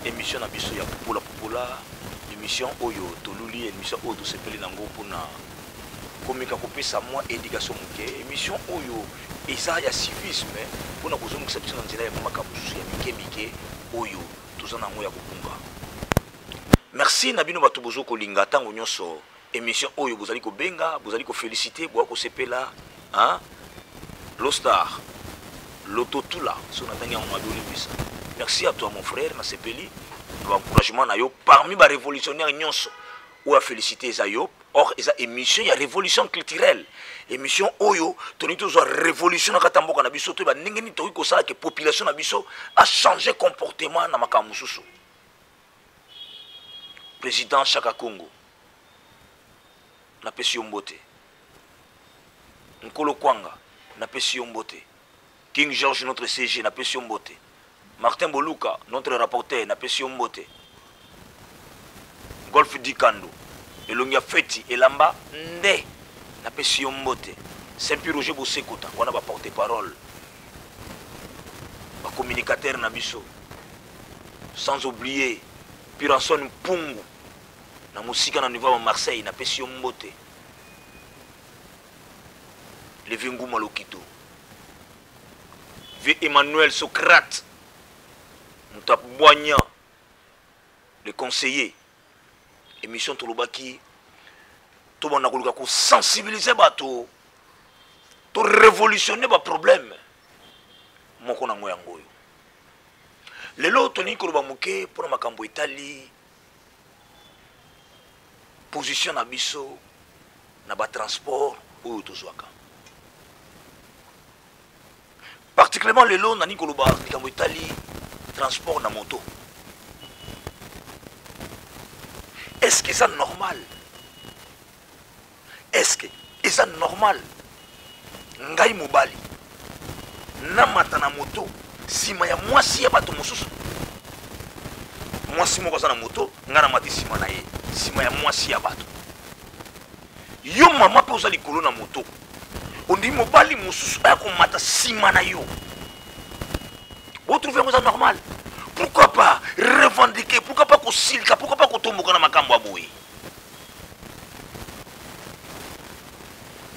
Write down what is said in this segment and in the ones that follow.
émission na biso ya Popola Popola, émission oyo toluli, émission oyo tosepeli nango pona komika kopesa moi éducation muke, émission oyo eza ya civisme pona kozongisa biso na nzela ya makambo ya mike oyo toza nango ya kokunga. Merci na bino bato bozo kolinga tango nyonso émission oyo bozali ko benga, bozali ko féliciter, boa ko sepela, hein? L'Ostar, l'Ototula, son atangi en Madoli Bisa. Merci à toi mon frère, na sepeli, l'encouragement na yo parmi les révolutionnaires nyonso ou à féliciter Zayo. Or eza émission ya révolution culturelle. Émission oyo toni tozo révolution na katamboka na biso to ba ndengeni to ko sala que population na biso a changé comportement na makambo susu. Président Chaka Congo na pesi mbote. Nkolo Kwanga na pesi mbote. King George notre CG na pesi mbote. Martin Boluka notre rapporteur na pesi mbote. Golf Dikando Elongia Feti Elamba Nde na pesi mbote. Saint-Pierre Roger Bosekota wana ba porte-parole. Ba communicateur na biso. Sans oublier Piranson Mpungu na musika na niveau de Marseille na pesi mbote. Le Vingu Malokito. Vieux Emmanuel Socrate. Moutabouania. Le conseiller. Émission Tolobaki. Tout le monde a sensibiliser bato. To révolutionner ba problème. Moko na ngoya ngoyo. Lelo toni ko ba muke pour makambo Italie. Position na biso na ba transport ou tozwaka. Particulièrement les lots nani koloba likambo Italie transport na moto. Est-ce que c'est normal? Est-ce que c'est normal? Ngai mobali na mata na moto sima ya mwasi ya bato mosusu. Mwasi moko za na moto ngana mati sima na ye sima ya mwasi ya bato. Yo mama pe ozali kolo na moto. Ondi mobali mosusu ayako mata sima na yo. Vous trouvez ça normal? Pourquoi pas revendiquer? Pourquoi pas kosilika? Pourquoi pas kotomboka na makambo aboye?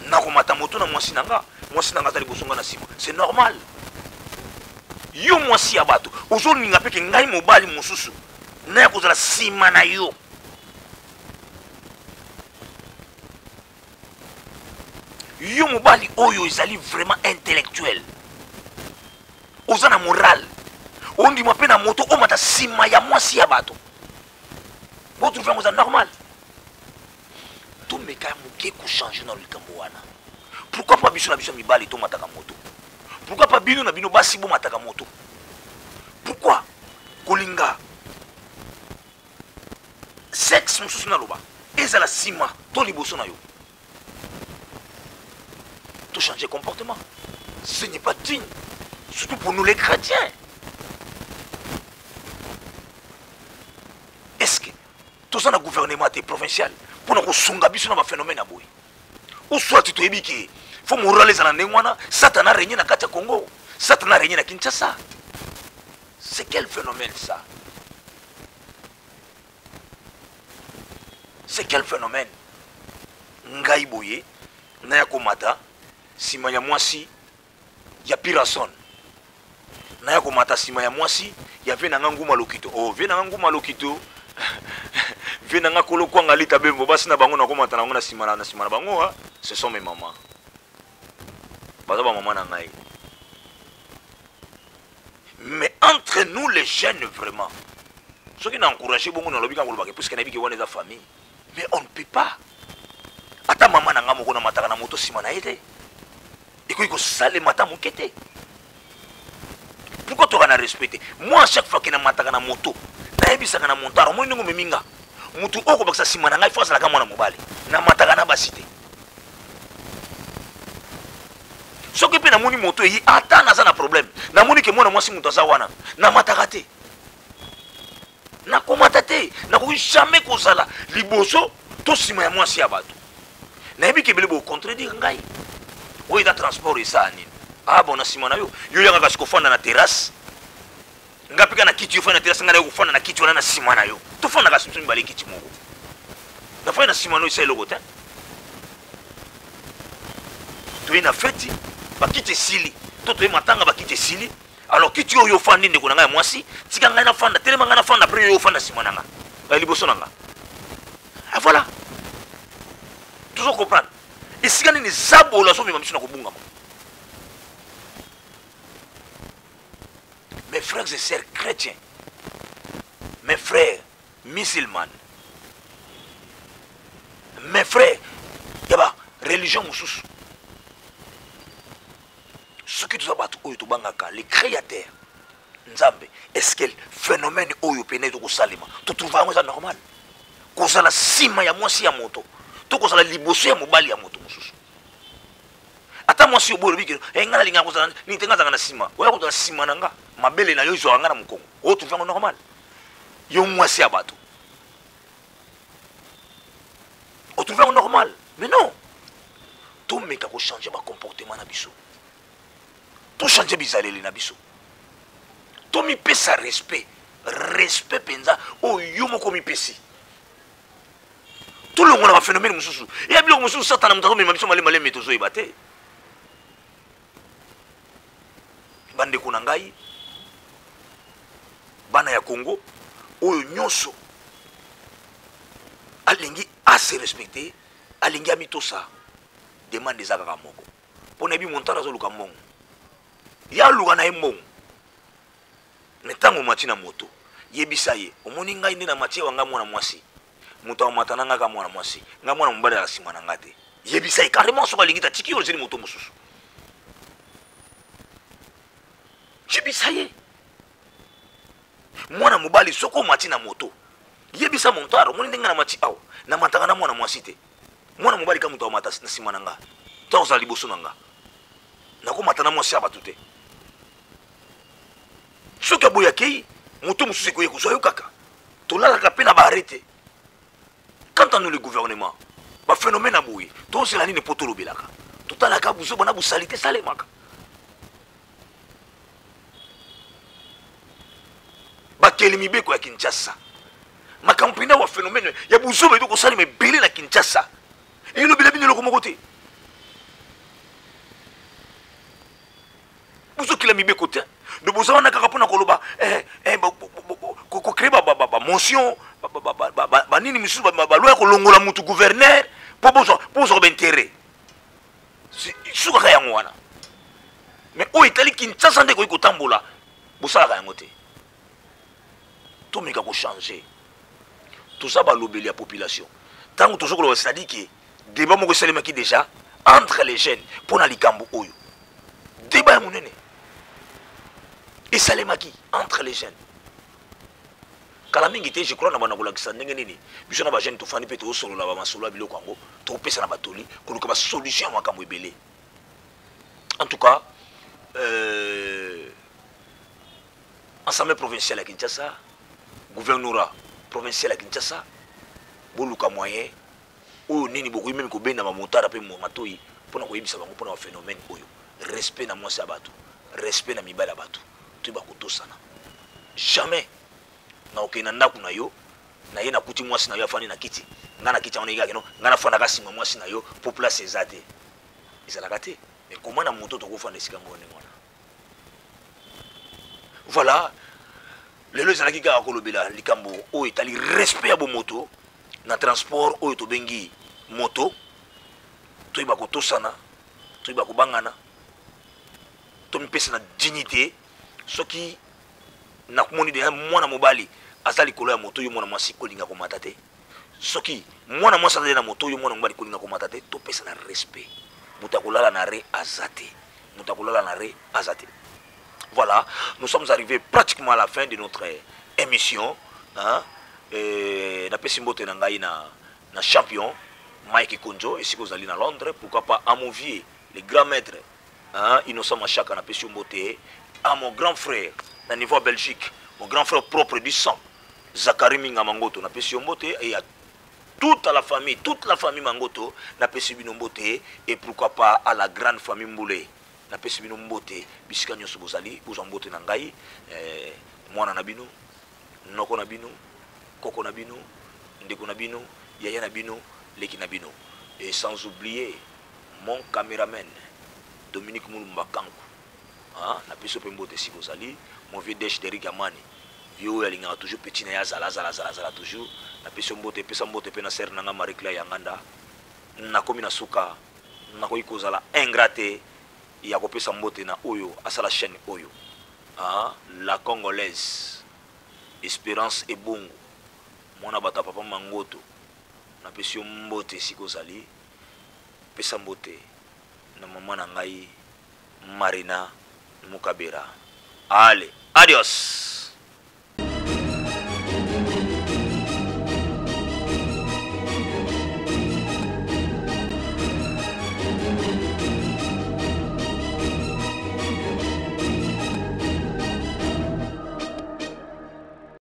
Nako mata moto na mwasi nanga tali bosonga na sima. C'est normal. Yo mwasi ya bato. Ozoni nga peke ngai mobali mosusu. Na yako zala sima na yo. Yo mobali oyo ezali vraiment intellectuel. Ozana moral. On dit moi pe na moto o mata sima ya mwasi ya bato. Vous trouvez ça normal? Tout me ka muke ko changer dans le kambo wana. Pourquoi pas biso na biso mibali to mataka moto? Pourquoi pas bino na bino basi bo mataka moto? Pourquoi kolinga sexe mususu na loba ezala sima to liboso na yo? Tout changer comportement. Ce n'est pas digne. Surtout pour nous les chrétiens. Est-ce que tout ça dans le gouvernement provincial pour nous songa biso na ba phénomène à boy? Ou soit tu te dis que faut moraliser dans l'engwana, Satan a régné na Katia Congo, Satan a régné na Kinshasa. C'est quel phénomène ça? C'est quel phénomène? Ngai boye na ya komata sima ya mwasi ya Pirason. Na ya komata sima ya mwasi ya vena nguma lokito. Oh, vena nguma lokito. Vena kolo kwanga lita bembo basi na bango na komata na ngona sima na bango ha. Ce sont mes mamans. Baza ba maman na ngai. Mais entre nous les jeunes vraiment. Ceux qui n'ont encouragé bongo na lobika ngolobake puisque na biki wana za famille. Mais on ne peut pas. Ata maman na ngamo ko na mataka na moto sima na ete. Il faut saler mata mokete. Pourquoi tu vas respecter? Moi, à chaque fois que je suis en moto, je suis en montard, je suis en minga. Mutu oko baksa simana ngai fasa la kama na mobali. Na mataka na basite. Soki pe na moni moto yi ata na za na problème. Na moni ke mona mwasi mutu za wana. Na mataka te. Na komata te. Na ko jamais kozala liboso to sima ya mwasi ya bato. Na yebi ke bele bo contredire ngai. Oui, dans transport et ça, ah bon, on a Simon yo yanga kasiko fanda na terrasse. ngapika na kiti yo fana tela sanga na kufana na kiti wana na sima na yo to fana ka sumsumi bale kiti moko na fana na sima no isa eloko te to ina feti ba kiti sili to matanga ba kiti sili alors kiti yo fandi ndeko na ngai mwasi tika ngai na fanda telema ngai na fanda après yo fanda sima na nga ba liboso na nga ah voilà toujours comprendre esika nini zabola so mema miso na kobunga. Mes frères et sœurs chrétiens, mes frères musulmans, mes frères, il y a religion moussous. Ce qui nous a battu, les créateurs, Nzambe, est-ce que le phénomène oyo pénètre au salima, tu trouves ça normal? Cause la sima ya mwasi ya moto, tu cause la liboso ya mobali ya moto moussous. Ata mwasi obolo biki, ngana linga cause ni tenga zanga na sima, oya cause la sima nanga. Mabele na yo zo ngana mukongo o tu fanga normal yo mwasi abato o tu fanga normal mais non tout meka ko changer ba comportement na biso tout changer bizaleli na biso to mi pesa respect penza o yo moko mi pesi tout le monde va phénomène mususu et ya biloko mususu satana mutako me biso male metozo ibate bande kuna ngai bana ya Congo oyo nyonso alingi assez respecté alingi amitosa demande za kaka moko pona bi montara zo luka mbongo ya luka na mbongo netango mati na moto yebisa ye omoni ngai ndi na mati wanga mwana mwasi moto amatana nga ka mwana mwasi nga mwana mbale ya sima na ngate yebisa ye carrément so alingi ta tiki yo zeli moto mususu yebisa ye mwana mobali soko mati na moto yebisa montaro moni ndenga na mati awa na matanga na mwana mwasi te mwana mobali ka moto amata na sima na nga to za liboso na nga na ko matana mwasi abatu te soki aboya kei moto mususu ko yeko kaka to la ka pena ba arrêter quand on le gouvernement ba phénomène aboui to c'est la nini poto lobelaka to tala ka buso bana bu salité salemaka bakeli mibeko ya Kinshasa makampina wa phénomène ya buzobe to ko sali me belé na Kinshasa et le bilabino le komoko te buzo kila mibeko te de buzo wana kaka pona koloba ko créer ba motion ba nini misu ba loi ko longola mutu gouverneur pour so intérêt suka ya ngwana mais o itali Kinshasa ndeko iko tambola busala ya ngote tout le monde a changé. Tout ça va l'obéir la population. Tant que tout ça, c'est-à-dire que débat qui déjà entre les jeunes pour les cambo oyo. Débat mon nene. Et ça les maquille entre les jeunes. Kalamingi je crois na bana kola kisa ndenge nini. Biso na ba jeune to fani pe to solo la ba masolo bilo kwango. To pesa na batoli ko luka ba solution makambo ebele. En tout cas Assemblée provinciale à Kinshasa, gouvernorat provincial à Kinshasa, boluka moyen, ou nini beaucoup même ko bena ma montara pe mo matoi, pona ko yebisa bango pona phénomène oyo. Respect na mwasi abatu, respect na mibala batu. Tu ba ko tosana. Jamais na okena ndaku na yo, na ye na kuti mwasi na yo afani na kiti. Ngana kiti on igake no, ngana fana ka sima mwasi na yo, populace ezate. Ezalaka te. Mais comment na moto to ko fana esika ngone ngona. Voilà. Les gens qui ont kolobela likambo o etali respect abo moto na transport o to bengi moto to iba ko tosana to iba ko bangana to mpesa na dignité soki na komoni de mwana mobali azali kolo ya moto yo mwana mwasi kolinga ko matate soki mwana mwasi azali na moto yo mwana mobali kolinga ko matate to pesa na respect mutakolala na re azate mutakolala na re azate. Voilà, nous sommes arrivés pratiquement à la fin de notre émission. Hein? Na pesimbote na ngai na champion Mike Konjo et si vous allez à Londres, pourquoi pas à mon vieux, le grand maître, hein? Innocent Machaka na pesimbote, à mon grand frère na niveau Belgique, mon grand frère propre du sang, Zakari Minga Mangoto na pesimbote et à toute la famille Mangoto na pesimbote et pourquoi pas à la grande famille Mboulé. Na pesi bino mbote bisika nyoso bozali bozambote na ngai mwana na bino, noko na bino, koko na bino, ndeko na bino, yaya na bino, leki na bino. Et sans oublier mon caméraman Dominique Moulumba Kankou. Ah, na biso pembo te si bozali, mon vieux Desh Derrick Amani. Vieux yalinga toujours petit na ya zala toujours. Na biso mbote pesa mbote pe na ser nanga Marie Claire Yanganda. Na komi na suka na koyi kozala ingrate ya kopesa mbote na oyo asala chaîne oyo. Ah, la Congolaise Espérance Ebongo. Mwana bata papa Mangoto. Na biso mbote si kozali. Pesa mbote na mama na ngai Marina Mukabera. Allez, adios.